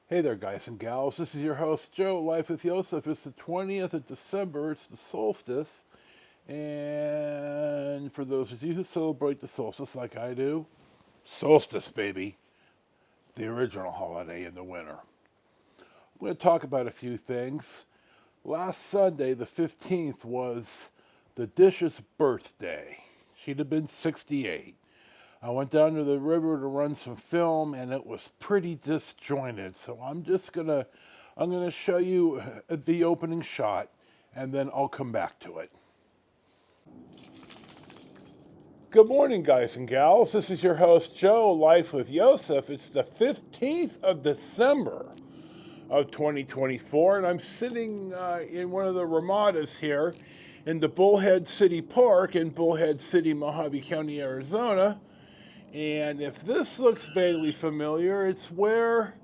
Hey there, guys and gals. This is your host, Joe, Life with Yosef. It's the 20th of December. It's the solstice. And for those of you who celebrate the solstice like I do, solstice, baby, the original holiday in the winter. I'm going to talk about a few things. Last Sunday, the 15th, was the Dish's birthday. She'd have been 68. I went down to the river to run some film, and it was pretty disjointed. So I'm gonna show you the opening shot, and then I'll come back to it. Good morning, guys and gals. This is your host Joe, Life with Yosef. It's the 15th of December of 2024, and I'm sitting in one of the Ramadas here in the Bullhead City Park in Bullhead City, Mojave County, Arizona. And if this looks vaguely familiar, it's where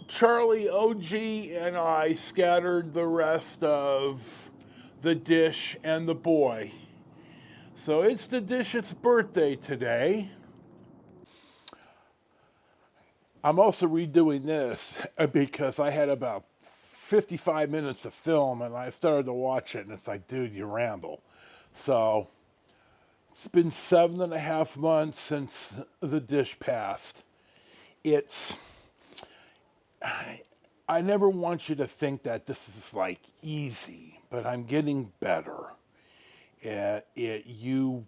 Charlie, OG, and I scattered the rest of the Dish and the boy. So it's the Dish's birthday today. I'm also redoing this because I had about 55 minutes of film and I started to watch it and it's like, dude, you ramble. So it's been 7.5 months since the Dish passed. I never want you to think that this is like easy, but I'm getting better. You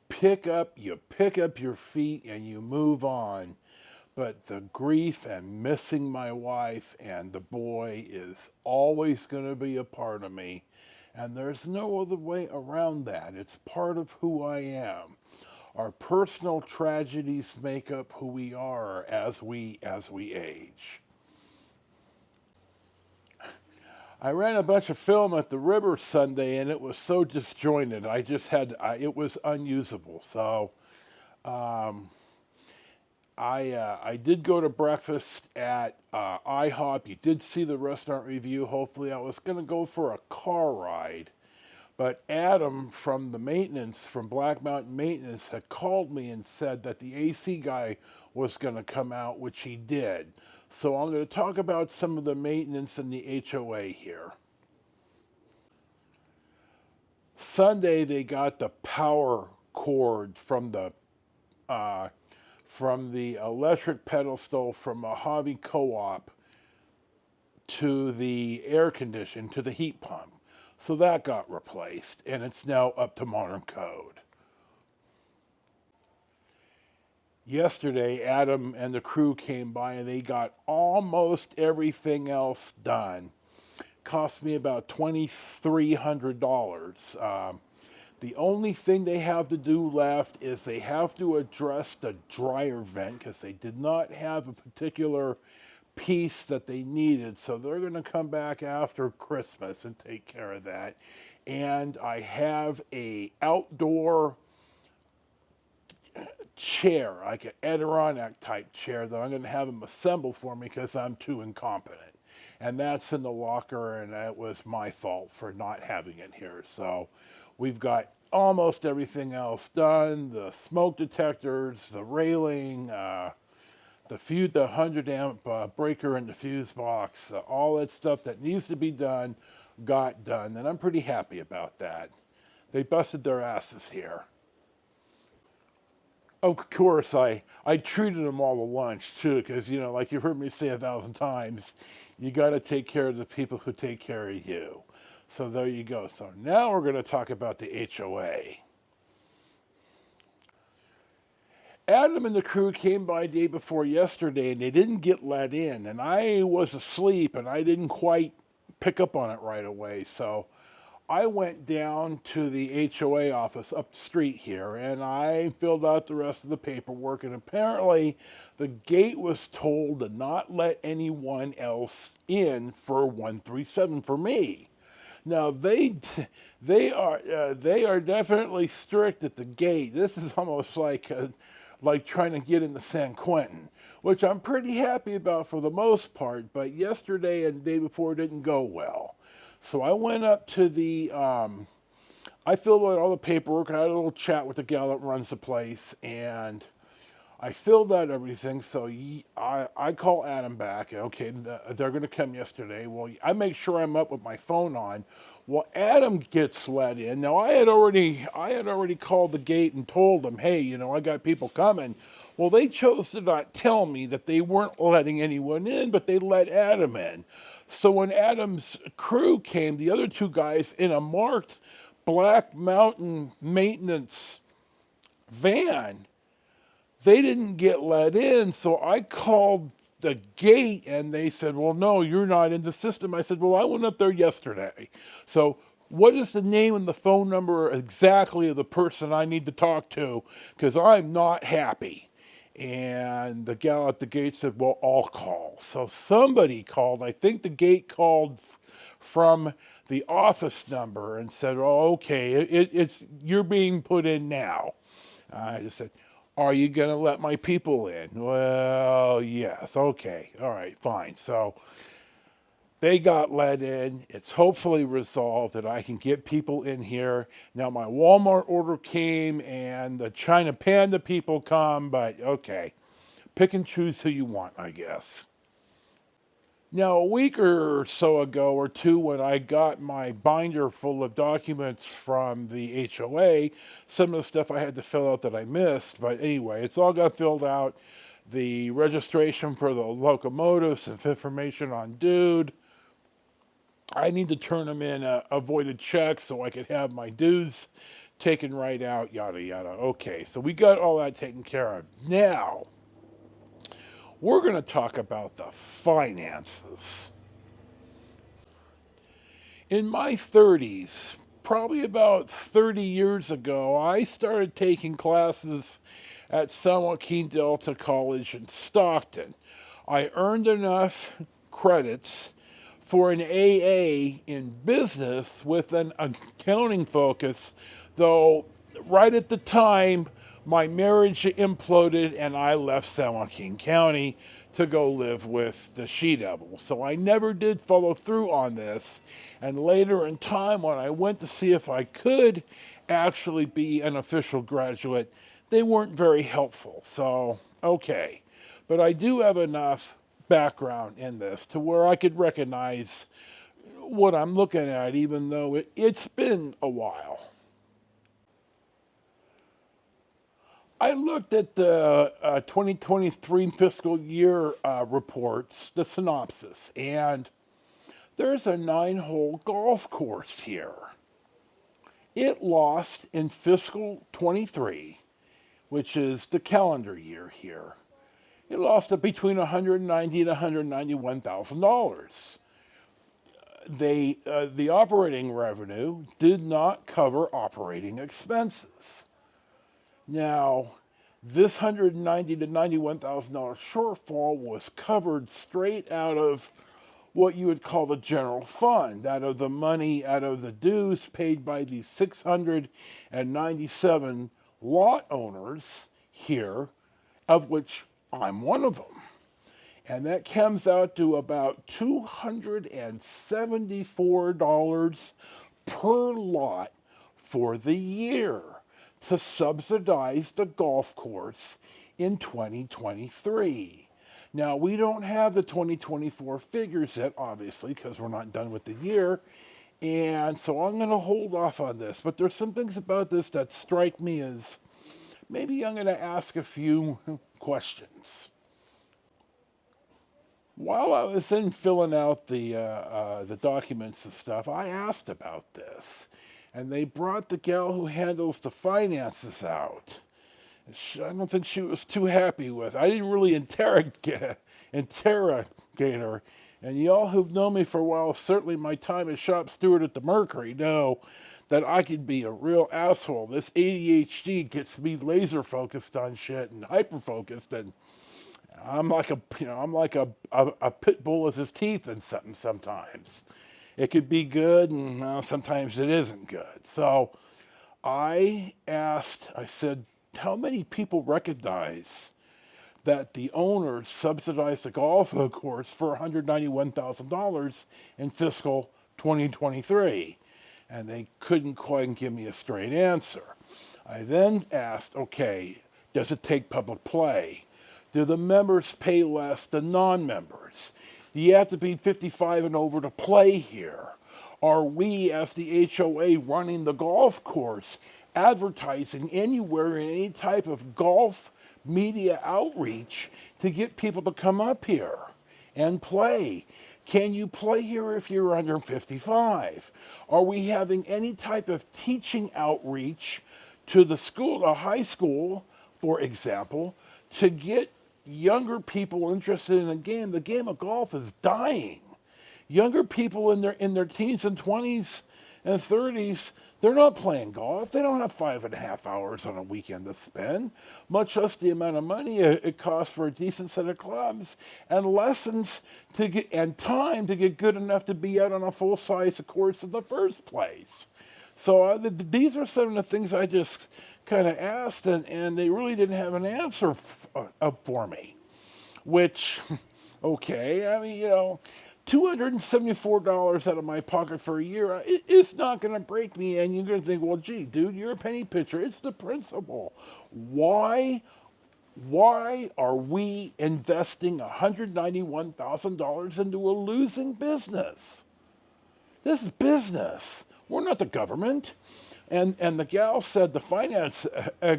pick up your feet and you move on. But the grief and missing my wife and the boy is always going to be a part of me. And there's no other way around that. It's part of who I am. Our personal tragedies make up who we are as we age. I ran a bunch of film at the river Sunday and it was so disjointed. It was unusable. So I did go to breakfast at IHOP. You did see the restaurant review. Hopefully, I was going to go for a car ride. But Adam from the maintenance, from Black Mountain Maintenance, had called me and said that the AC guy was going to come out, which he did. So I'm going to talk about some of the maintenance in the HOA here. Sunday, they got the power cord from the electric pedestal from Mojave Co-op to the air condition, to the heat pump. So that got replaced, and it's now up to modern code. Yesterday, Adam and the crew came by and they got almost everything else done. Cost me about $2,300. The only thing they have to do left is they have to address the dryer vent because they did not have a particular piece that they needed. So they're going to come back after Christmas and take care of that. And I have a outdoor chair, like an Adirondack type chair that I'm going to have them assemble for me because I'm too incompetent. And that's in the locker, and it was my fault for not having it here. So we've got almost everything else done. The smoke detectors, the railing, the 100 amp breaker in the fuse box, all that stuff that needs to be done got done. And I'm pretty happy about that. They busted their asses here. Of course, I treated them all to lunch too, because, like you've heard me say 1,000 times, you got to take care of the people who take care of you. So there you go. So now we're going to talk about the HOA. Adam and the crew came by day before yesterday and they didn't get let in. And I was asleep and I didn't quite pick up on it right away. So I went down to the HOA office up the street here and I filled out the rest of the paperwork. And apparently the gate was told to not let anyone else in for 137 for me. Now they are definitely strict at the gate. This is almost like trying to get into San Quentin, which I'm pretty happy about for the most part. But yesterday and the day before didn't go well. So I went up to I filled out all the paperwork and I had a little chat with the gal that runs the place, and I filled out everything, so I call Adam back. Okay, they're going to come yesterday. Well, I make sure I'm up with my phone on. Well, Adam gets let in. Now, I had already called the gate and told them, hey, I got people coming. Well, they chose to not tell me that they weren't letting anyone in, but they let Adam in. So when Adam's crew came, the other two guys in a marked Black Mountain maintenance van, they didn't get let in. So I called the gate and they said, well, no, you're not in the system. I said, well, I went up there yesterday. So what is the name and the phone number exactly of the person I need to talk to? Because I'm not happy. And the gal at the gate said, well, I'll call. So somebody called. I think the gate called from the office number and said, oh, okay, it's you're being put in now. I just said, are you going to let my people in? Well, yes. Okay. All right. Fine. So they got let in. It's hopefully resolved that I can get people in here. Now, my Walmart order came and the China Panda people come, but okay. Pick and choose who you want, I guess. Now, a week or so ago, or two, when I got my binder full of documents from the HOA, some of the stuff I had to fill out that I missed, but anyway, it's all got filled out. The registration for the locomotive, some information on Dude. I need to turn them in a voided check so I could have my dues taken right out, yada, yada. Okay, so we got all that taken care of. Now, we're going to talk about the finances. In my 30s, probably about 30 years ago, I started taking classes at San Joaquin Delta College in Stockton. I earned enough credits for an AA in business with an accounting focus, though right at the time, my marriage imploded and I left San Joaquin County to go live with the She-Devil. So I never did follow through on this. And later in time, when I went to see if I could actually be an official graduate, they weren't very helpful. So, okay. But I do have enough background in this to where I could recognize what I'm looking at, even though it's been a while. I looked at the 2023 fiscal year reports, the synopsis, and there's a 9-hole golf course here. It lost in fiscal 23, which is the calendar year here. It lost it between $190,000 and $191,000. The operating revenue did not cover operating expenses. Now, this $190,000 to $91,000 shortfall was covered straight out of what you would call the general fund, out of the money, out of the dues paid by the 697 lot owners here, of which I'm one of them. And that comes out to about $274 per lot for the year to subsidize the golf course in 2023. Now, we don't have the 2024 figures yet, obviously, because we're not done with the year. And so I'm going to hold off on this. But there's some things about this that strike me as maybe I'm going to ask a few questions. While I was in filling out the documents and stuff, I asked about this. And they brought the gal who handles the finances out. I don't think she was too happy with it. I didn't really interrogate her. And y'all who've known me for a while, certainly my time as shop steward at the Mercury, know that I could be a real asshole. This ADHD gets me laser focused on shit and hyper focused, and I'm like a pit bull with his teeth in something sometimes. It could be good, and sometimes it isn't good. So I said, how many people recognize that the owners subsidized the golf course for $191,000 in fiscal 2023? And they couldn't quite give me a straight answer. I then asked, okay, Does it take public play? Do the members pay less than non-members? Do you have to be 55 and over to play here? Are we, as the HOA, running the golf course, advertising anywhere in any type of golf media outreach to get people to come up here and play? Can you play here if you're under 55? Are we having any type of teaching outreach to the school, the high school, for example, to get younger people interested in the game? The game of golf is dying. Younger people in their teens and 20s and 30s, they're not playing golf. They don't have 5.5 hours on a weekend to spend, much less the amount of money it costs for a decent set of clubs and lessons to get and time to get good enough to be out on a full-size course in the first place. So these are some of the things I just kind of asked, and they really didn't have an answer for me. Which, okay, I mean, $274 out of my pocket for a year, it's not going to break me. And you're going to think, well, gee, dude, you're a penny pitcher. It's the principle. Why are we investing $191,000 into a losing business? This is business. We're not the government. And the gal said, the finance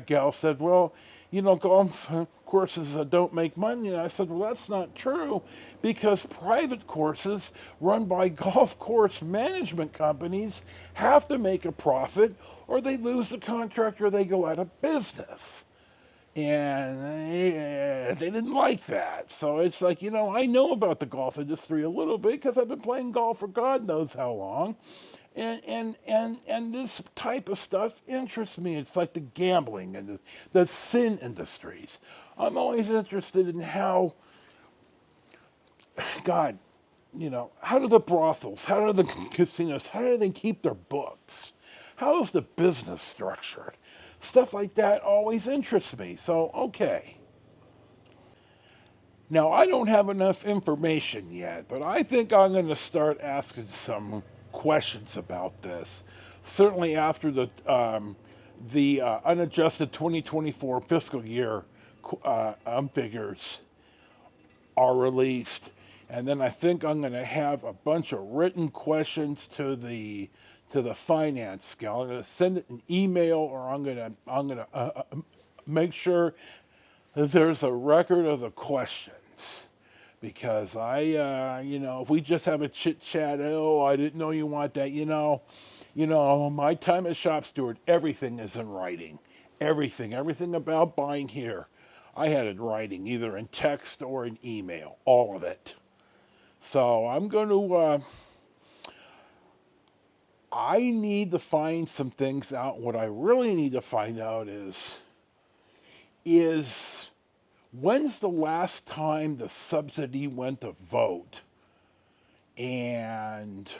gal said, well, golf courses don't make money. And I said, well, that's not true, because private courses run by golf course management companies have to make a profit, or they lose the contract, or they go out of business. And they didn't like that. So it's like, I know about the golf industry a little bit because I've been playing golf for God knows how long. And this type of stuff interests me. It's like the gambling and the sin industries. I'm always interested in how, God, how do the brothels, how do the casinos, how do they keep their books? How is the business structured? Stuff like that always interests me. So, okay. Now, I don't have enough information yet, but I think I'm going to start asking some questions about this. Certainly after the unadjusted 2024 fiscal year figures are released, and then I think I'm going to have a bunch of written questions to the finance gal. I'm going to send it an email, or I'm going to make sure that there's a record of the questions. Because if we just have a chit chat, oh, I didn't know you want that, my time as shop steward, everything is in writing. Everything about buying here, I had it in writing, either in text or in email, all of it. So I'm going to, I need to find some things out. What I really need to find out is when's the last time the subsidy went to vote? And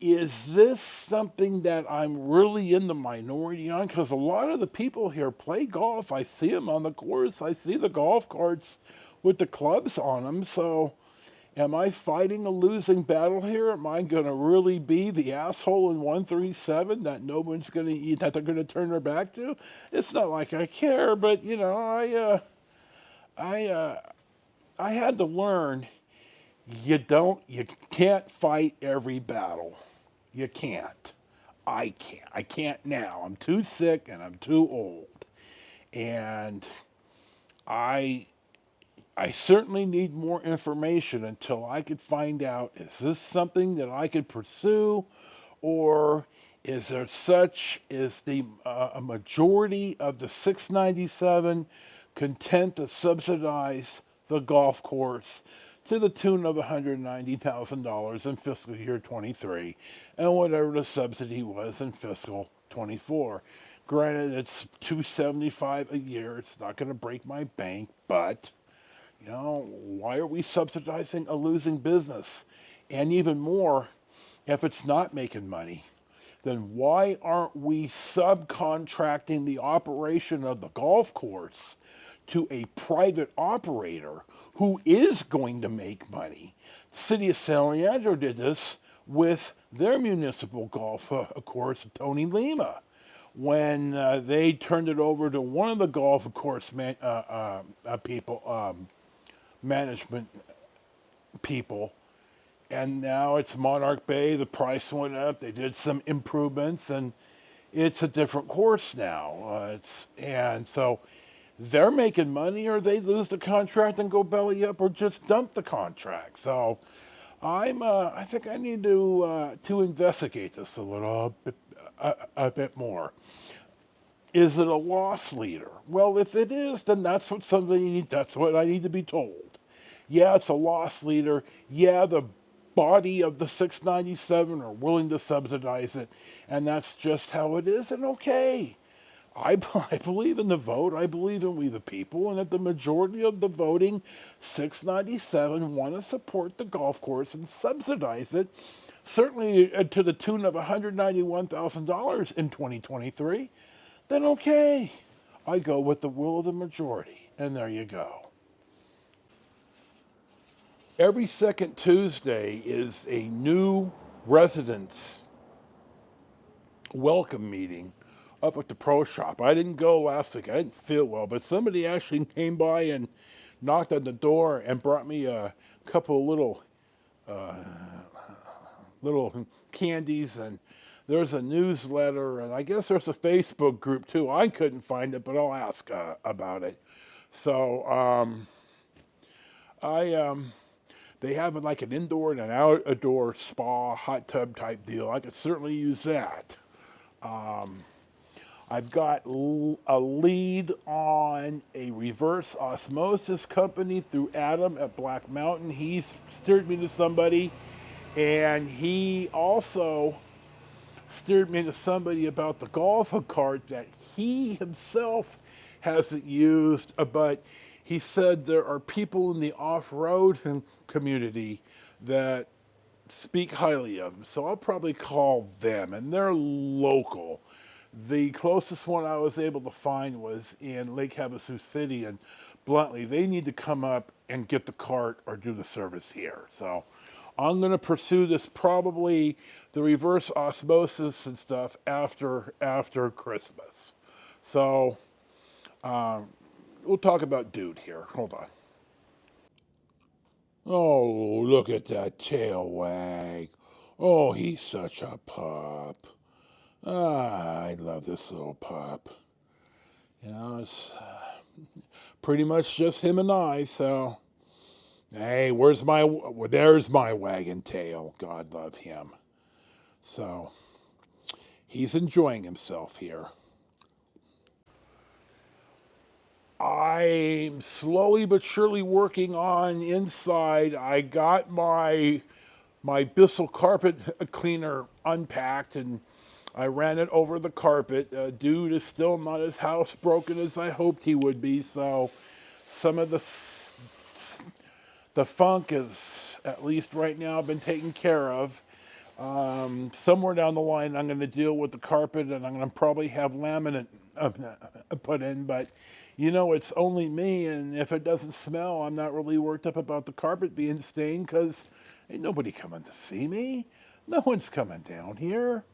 is this something that I'm really in the minority on? Because a lot of the people here play golf. I see them on the course. I see the golf carts with the clubs on them. So am I fighting a losing battle here? Am I going to really be the asshole in 137 that no one's going to eat, that they're going to turn their back to? It's not like I care, but I had to learn you can't fight every battle. You can't. I can't. I can't now. I'm too sick and I'm too old. And I certainly need more information until I could find out, is this something that I could pursue, or is there a majority of the 697 content to subsidize the golf course to the tune of $190,000 in fiscal year 23 and whatever the subsidy was in fiscal 24. Granted, it's $275 a year. It's not going to break my bank, but why are we subsidizing a losing business? And even more, if it's not making money, then why aren't we subcontracting the operation of the golf course to a private operator who is going to make money? The city of San Leandro did this with their municipal golf course, Tony Lima. when they turned it over to one of the golf course management people, and now it's Monarch Bay. The price went up. They did some improvements, and it's a different course now. And so they're making money, or they lose the contract and go belly up, or just dump the contract. So I think I need to investigate this a bit more. Is it a loss leader? Well, if it is, then that's what I need to be told. Yeah, it's a loss leader. Yeah, the body of the 697 are willing to subsidize it, and that's just how it is, and okay. I believe in the vote. I believe in we the people, and that the majority of the voting 697 want to support the golf course and subsidize it, certainly to the tune of $191,000 in 2023, then okay. I go with the will of the majority, and there you go. Every second Tuesday is a new residents welcome meeting up at the pro shop. I didn't go last week. I didn't feel well, but somebody actually came by and knocked on the door and brought me a couple of little candies, and there's a newsletter, and I guess there's a Facebook group too. I couldn't find it, but I'll ask about it. So they have like an indoor and an outdoor spa hot tub type deal. I could certainly use that. I've got a lead on a reverse osmosis company through Adam at Black Mountain. He's steered me to somebody, and he also steered me to somebody about the golf cart that he himself hasn't used, but he said there are people in the off-road community that speak highly of them. So I'll probably call them, and they're local. The closest one I was able to find was in Lake Havasu City, and bluntly, they need to come up and get the cart or do the service here. So I'm going to pursue this, probably the reverse osmosis and stuff, after Christmas. So we'll talk about Dude here. Hold on. Oh, look at that tail wag. Oh, he's such a pup. I love this little pup. You know, it's pretty much just him and I, so. Hey, there's my wagon tail. God love him. So, he's enjoying himself here. I'm slowly but surely working on inside. I got my Bissell carpet cleaner unpacked, and I ran it over the carpet. Dude is still not as housebroken as I hoped he would be, so some of the funk is, at least right now, been taken care of. Somewhere down the line, I'm going to deal with the carpet, and I'm going to probably have laminate put in, but you know, it's only me, and if it doesn't smell, I'm not really worked up about the carpet being stained, because ain't nobody coming to see me. No one's coming down here.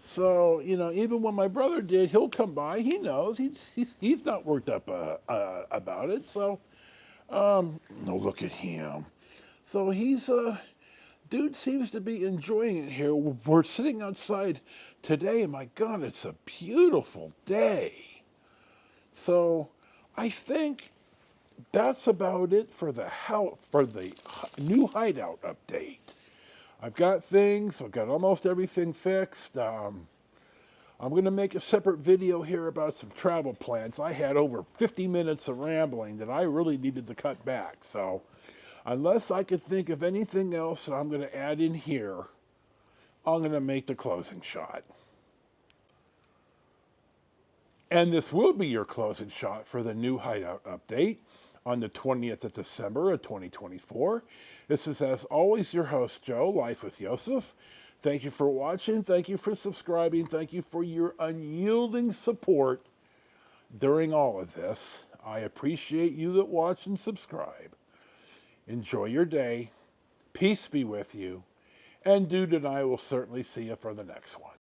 So, you know, even when my brother did, he'll come by. He knows. He's not worked up about it. So, no, look at him. So dude seems to be enjoying it here. We're sitting outside today, and my God, it's a beautiful day. So, I think that's about it for the new Hideout update. I've got almost everything fixed. I'm going to make a separate video here about some travel plans. I had over 50 minutes of rambling that I really needed to cut back. So, unless I could think of anything else that I'm going to add in here, I'm going to make the closing shot. And this will be your closing shot for the new Hideout update on the 20th of December of 2024. This is, as always, your host, Joe, Life with Yosef. Thank you for watching. Thank you for subscribing. Thank you for your unyielding support during all of this. I appreciate you that watch and subscribe. Enjoy your day. Peace be with you. And Dude and I will certainly see you for the next one.